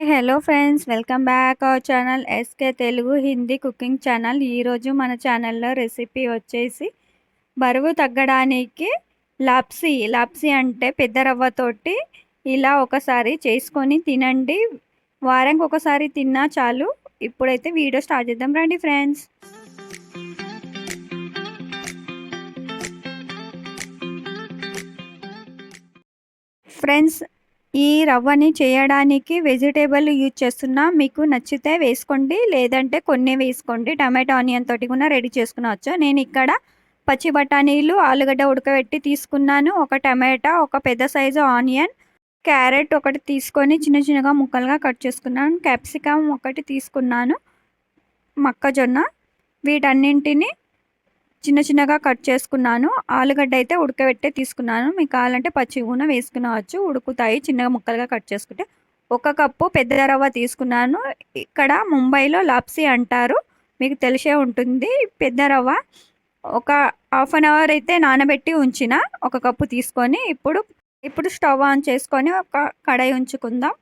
Hello friends, welcome back our channel SK Telugu Hindi cooking channel. ఈరోజు మన ఛానల్లో రెసిపీ వచ్చేసి బరువు తగ్గడానికి లాప్సీ అంటే పెద్ద రవ్వతోటి ఇలా ఒకసారి చేసుకొని తినండి. వారానికి ఒకసారి తిన్నా చాలు. ఇప్పుడైతే వీడియో స్టార్ట్ చేద్దాం రండి ఫ్రెండ్స్. ఫ్రెండ్స్, ఈ రవ్వని చేయడానికి వెజిటేబుల్ యూజ్ చేస్తున్నా. మీకు నచ్చితే వేసుకోండి, లేదంటే కొన్ని వేసుకోండి. టమాటో ఆనియన్ తోటి కూడా రెడీ చేసుకునవచ్చు. నేను ఇక్కడ పచ్చి బఠానీలు, ఆలుగడ్డ ఉడకబెట్టి తీసుకున్నాను. ఒక టమాటా, ఒక పెద్ద సైజు ఆనియన్, క్యారెట్ ఒకటి తీసుకొని చిన్న చిన్నగా ముక్కలుగా కట్ చేసుకున్నాను. క్యాప్సికమ్ ఒకటి తీసుకున్నాను. మొక్కజొన్న, వీటన్నింటిని చిన్న చిన్నగా కట్ చేసుకున్నాను. ఆలుగడ్డ అయితే ఉడకబెట్టే తీసుకున్నాను. మీకు కావాలంటే పచ్చి కూడా వేసుకునవచ్చు, ఉడుకుతాయి చిన్నగా ముక్కలుగా కట్ చేసుకుంటే. ఒక కప్పు పెద్ద రవ్వ తీసుకున్నాను. ఇక్కడ ముంబైలో లాప్సీ అంటారు, మీకు తెలిసే ఉంటుంది. పెద్ద రవ్వ ఒక హాఫ్ అన్ అవర్ అయితే నానబెట్టి ఉంచిన. ఒక కప్పు తీసుకొని ఇప్పుడు స్టవ్ ఆన్ చేసుకొని ఒక కడాయి ఉంచుకుందాం.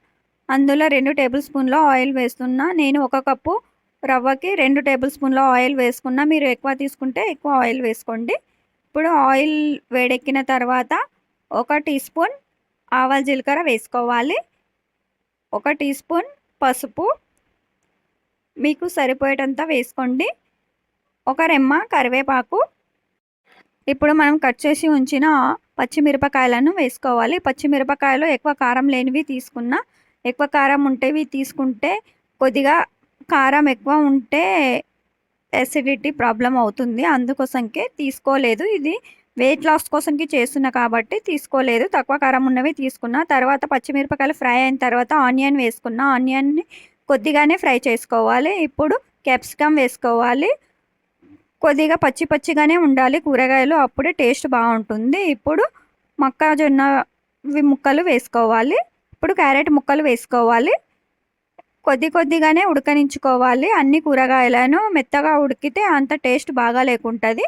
అందులో 2 టేబుల్ స్పూన్ల ఆయిల్ వేస్తున్నా. నేను ఒక కప్పు రవ్వకి 2 టేబుల్ స్పూన్ల ఆయిల్ వేసుకున్నా. మీరు ఎక్కువ తీసుకుంటే ఎక్కువ ఆయిల్ వేసుకోండి. ఇప్పుడు ఆయిల్ వేడెక్కిన తర్వాత 1 టీ స్పూన్ ఆవాల జీలకర్ర వేసుకోవాలి. 1 టీ స్పూన్ పసుపు, మీకు సరిపోయేటంత వేసుకోండి. 1 రెమ్మ కరివేపాకు. ఇప్పుడు మనం కట్ చేసి ఉంచిన పచ్చిమిరపకాయలను వేసుకోవాలి. పచ్చిమిరపకాయలు ఎక్కువ కారం లేనివి తీసుకున్నా. ఎక్కువ కారం ఉంటేవి తీసుకుంటే కొద్దిగా కారం ఎక్కువ ఉంటే ఎసిడిటీ ప్రాబ్లం అవుతుంది, అందుకోసంకే తీసుకోలేదు. ఇది వెయిట్ లాస్ కోసంకి చేస్తున్నా కాబట్టి తీసుకోలేదు. తక్కువ కారం ఉన్నవి తీసుకున్నా. తర్వాత పచ్చిమిరపకాయలు ఫ్రై అయిన తర్వాత ఆనియన్ వేసుకున్నా. ఆనియన్ని కొద్దిగానే ఫ్రై చేసుకోవాలి. ఇప్పుడు క్యాప్సికమ్ వేసుకోవాలి. కొద్దిగా పచ్చిగానే ఉండాలి కూరగాయలు, అప్పుడే టేస్ట్ బాగుంటుంది. ఇప్పుడు మొక్కజొన్న ముక్కలు వేసుకోవాలి. ఇప్పుడు క్యారెట్ ముక్కలు వేసుకోవాలి. కొద్దిగానే ఉడకనించుకోవాలి. అన్ని కూరగాయలను మెత్తగా ఉడికితే అంత టేస్ట్ బాగా లేకుంటుంది.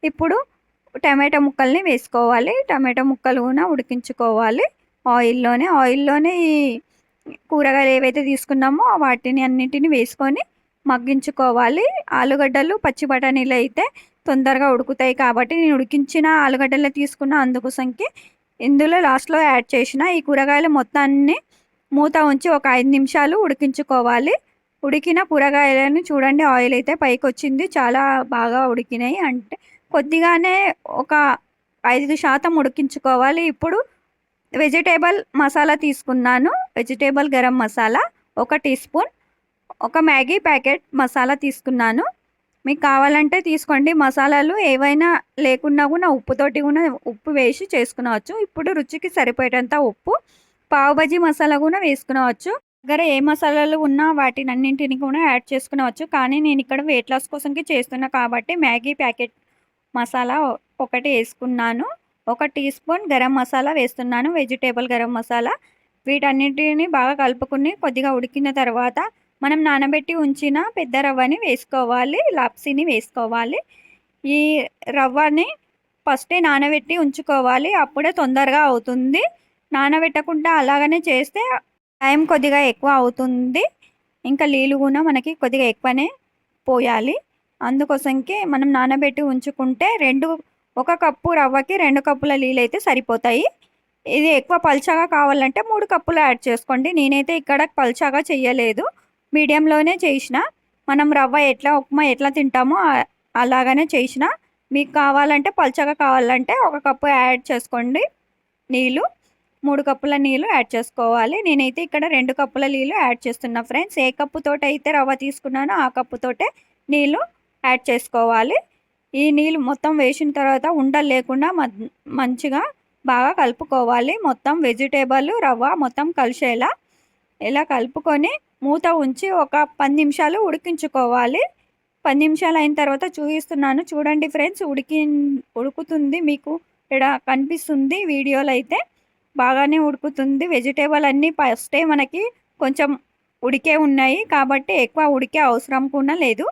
ఇప్పుడు టమాటో ముక్కల్ని వేసుకోవాలి. టమాటో ముక్కలు కూడా ఉడికించుకోవాలి ఆయిల్లోనే ఈ కూరగాయలు ఏవైతే తీసుకున్నామో వాటిని అన్నింటిని వేసుకొని మగ్గించుకోవాలి. ఆలుగడ్డలు, పచ్చి బఠానీలు అయితే తొందరగా ఉడుకుతాయి కాబట్టి నేను ఉడికించిన ఆలుగడ్డలు తీసుకున్న. అందుకోసంకి ఇందులో లాస్ట్లో యాడ్ చేసిన ఈ కూరగాయలు మొత్తాన్ని మూత ఉంచి ఒక 5 నిమిషాలు ఉడికించుకోవాలి. ఉడికిన కూరగాయలను చూడండి, ఆయిల్ అయితే పైకి వచ్చింది. చాలా బాగా ఉడికినాయి. అంటే కొద్దిగానే ఒక 5% ఉడికించుకోవాలి. ఇప్పుడు వెజిటేబుల్ మసాలా తీసుకున్నాను. Vegetable garam masala 1 teaspoon, ఒక మ్యాగీ ప్యాకెట్ మసాలా తీసుకున్నాను. మీకు కావాలంటే తీసుకోండి. మసాలాలు ఏవైనా లేకున్నా కూడా ఉప్పుతోటి కూడా ఉప్పు వేసి చేసుకునవచ్చు. ఇప్పుడు రుచికి సరిపోయేటంత ఉప్పు, పావు బజీ మసాలా కూడా వేసుకునవచ్చు. దగ్గర ఏ మసాలాలు ఉన్నా వాటిని అన్నింటిని కూడా యాడ్ చేసుకునవచ్చు. కానీ నేను ఇక్కడ వెయిట్ లాస్ కోసంకి చేస్తున్నా కాబట్టి మ్యాగీ ప్యాకెట్ మసాలా ఒకటి వేసుకున్నాను. 1 టీ స్పూన్ గరం మసాలా వేస్తున్నాను, వెజిటేబుల్ గరం మసాలా. వీటన్నిటిని బాగా కలుపుకుని కొద్దిగా ఉడికిన తర్వాత మనం నానబెట్టి ఉంచిన పెద్ద రవ్వని వేసుకోవాలి. లాప్సీని వేసుకోవాలి. ఈ రవ్వని ఫస్టే నానబెట్టి ఉంచుకోవాలి, అప్పుడే తొందరగా అవుతుంది. నానబెట్టకుండా అలాగనే చేస్తే టైం కొద్దిగా ఎక్కువ అవుతుంది. ఇంకా నీళ్ళు కూడా మనకి కొద్దిగా ఎక్కువనే పోయాలి. అందుకోసంకి మనం నానబెట్టి ఉంచుకుంటే 1 కప్పు రవ్వకి 2 కప్పుల నీళ్ళు అయితే సరిపోతాయి. ఇది ఎక్కువ పల్చగా కావాలంటే 3 కప్పులు యాడ్ చేసుకోండి. నేనైతే ఇక్కడ పల్చగా చేయలేదు, మీడియంలోనే చేసిన. మనం రవ్వ ఉప్మా ఎట్లా తింటామో అలాగనే చేసిన. మీకు కావాలంటే పల్చగా కావాలంటే 1 కప్పు యాడ్ చేసుకోండి నీళ్ళు. 3 కప్పుల నీళ్ళు యాడ్ చేసుకోవాలి. నేనైతే ఇక్కడ 2 కప్పుల నీళ్ళు యాడ్ చేస్తున్నా ఫ్రెండ్స్. ఏ కప్పుతోటి అయితే రవ్వ తీసుకున్నానో ఆ కప్పుతోటే నీళ్ళు యాడ్ చేసుకోవాలి. ఈ నీళ్ళు మొత్తం వేసిన తర్వాత ఉండలు లేకుండా మంచిగా బాగా కలుపుకోవాలి. మొత్తం వెజిటేబుల్ రవ్వ మొత్తం కలిసేలా ఇలా కలుపుకొని మూత ఉంచి ఒక 10 నిమిషాలు ఉడికించుకోవాలి. 10 నిమిషాలు అయిన తర్వాత చూపిస్తున్నాను చూడండి ఫ్రెండ్స్. ఉడుకుతుంది, మీకు ఇక్కడ కనిపిస్తుంది వీడియోలో అయితే బాగానే ఉడుకుతుంది. వెజిటేబుల్ అన్నీ ఫస్టే మనకి కొంచెం ఉడికే ఉన్నాయి కాబట్టి ఎక్కువ ఉడికే అవసరం కూడా లేదు.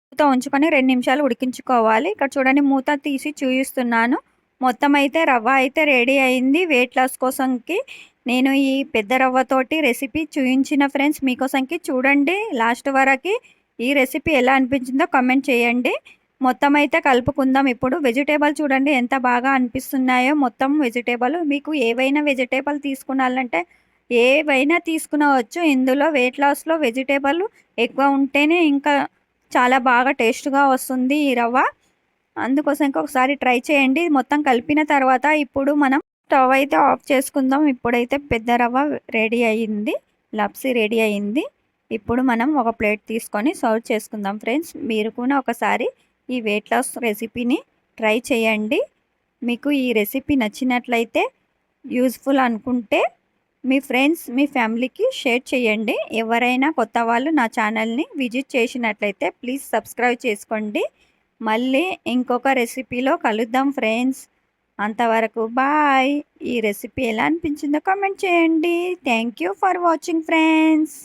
మూత ఉంచుకొని 2 నిమిషాలు ఉడికించుకోవాలి. ఇక్కడ చూడండి, మూత తీసి చూపిస్తున్నాను. మొత్తం అయితే రవ్వ అయితే రెడీ అయింది. వెయిట్ లాస్ కోసంకి నేను ఈ పెద్ద రవ్వతోటి రెసిపీ చూయించిన ఫ్రెండ్స్ మీకోసంకి చూడండి లాస్ట్ వరకి. ఈ రెసిపీ ఎలా అనిపించిందో కామెంట్ చేయండి. మొత్తం అయితే కలుపుకుందాం ఇప్పుడు. వెజిటేబుల్ చూడండి ఎంత బాగా అనిపిస్తున్నాయో. మొత్తం వెజిటేబుల్ మీకు ఏవైనా వెజిటేబుల్ తీసుకునాలంటే ఏవైనా తీసుకునవచ్చు. ఇందులో వెయిట్ లాస్‌లో వెజిటేబుల్ ఎక్కువ ఉంటేనే ఇంకా చాలా బాగా టేస్ట్‌గా వస్తుంది ఈ రవ్వ. అందుకోసం ఒకసారి ట్రై చేయండి. మొత్తం కలిపిన తర్వాత ఇప్పుడు మనం స్టవ్ అయితే ఆఫ్ చేసుకుందాం. ఇప్పుడైతే పెద్ద రవ్వ రెడీ అయింది. లప్సీ రెడీ అయింది. ఇప్పుడు మనం ఒక ప్లేట్ తీసుకొని సర్వ్ చేసుకుందాం ఫ్రెండ్స్. మీరు కూడా ఒకసారి ఈ వెయిట్ లాస్ రెసిపీని ట్రై చేయండి. మీకు ఈ రెసిపీ నచ్చినట్లయితే యూజ్ఫుల్ అనుకుంటే మీ ఫ్రెండ్స్ మీ ఫ్యామిలీకి షేర్ చేయండి. ఎవరైనా కొత్త వాళ్ళు నా ఛానల్ని విజిట్ చేసినట్లయితే ప్లీజ్ సబ్స్క్రైబ్ చేసుకోండి. మళ్ళీ ఇంకొక రెసిపీలో కలుద్దాం ఫ్రెండ్స్. అంతవరకు బాయ్. ఈ రెసిపీ ఎలా అనిపించిందో కామెంట్ చేయండి. Thank you for watching friends.